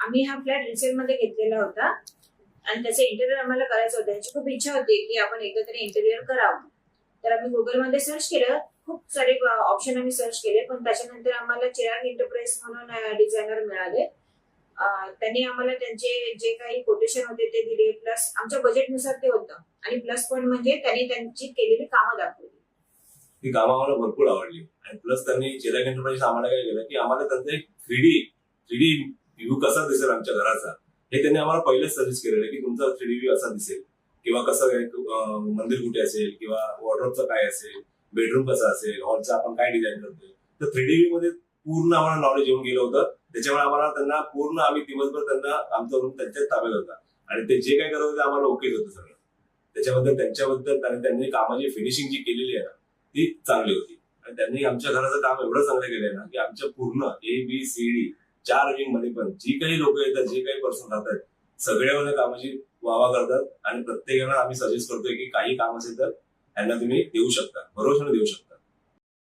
आम्ही हा flat resale मध्ये घेतलेला होता आणि त्याचं इंटेरियर आम्हाला करायचं होतं. त्यांची खूप इच्छा होती की आपण एकदा तरी इंटेरियर करावं. तर आम्ही गुगलमध्ये सर्च केलं, खूप सारे ऑप्शन आम्ही सर्च केले, पण त्याच्यानंतर आम्हाला चिराग एंटरप्राइज म्हणून डिझायनर मिळाले. त्यांनी आम्हाला त्यांचे जे काही कोटेशन होते ते दिले, प्लस आमच्या बजेटनुसार ते होतं. आणि प्लस पॉईंट म्हणजे त्यांनी त्यांची केलेली कामं दाखवली. ती कामं आम्हाला भरपूर आवडली. आणि प्लस त्यांनी चिराग एंटरप्राइज आम्हाला काय केलं की आम्हाला त्यांचा एक थ्री डी व्ह्यू कसा दिसेल आमच्या घराचा हे त्यांनी आम्हाला पहिलेच सजेस्ट केलेलं की तुमचा 3D व्ह्यू असा दिसेल, किंवा कसं मंदिर कुठे असेल, किंवा वॉर्डरोबचं काय असेल, बेडरूम कसा असेल, हॉलचा आपण काय डिझाईन करतोय. तर 3D व्ह्यू मध्ये पूर्ण आम्हाला नॉलेज येऊन गेलं होतं. त्याच्यामुळे आम्हाला त्यांना पूर्ण आम्ही दिवसभर त्यांना आमचा रूम त्यांच्याच ताब्यात होता आणि ते जे काय करत होते आम्हाला ओकेच होतं सगळं. त्याच्याबद्दल त्यांच्याबद्दल आणि त्यांनी कामाची फिनिशिंग जी केलेली आहे ना ती चांगली होती. आणि त्यांनी आमच्या घराचं काम एवढं चांगलं केलंय ना की आमच्या पूर्ण ABCD 4 विंग मध्ये पण जी काही लोक येतात, जे काही पर्सन राहतात, सगळ्या कामाची वावा करतात आणि प्रत्येकाला आम्ही सजेस्ट करतोय की काही काम असेल तर त्यांना तुम्ही देऊ शकता, भरोशाने देऊ शकता.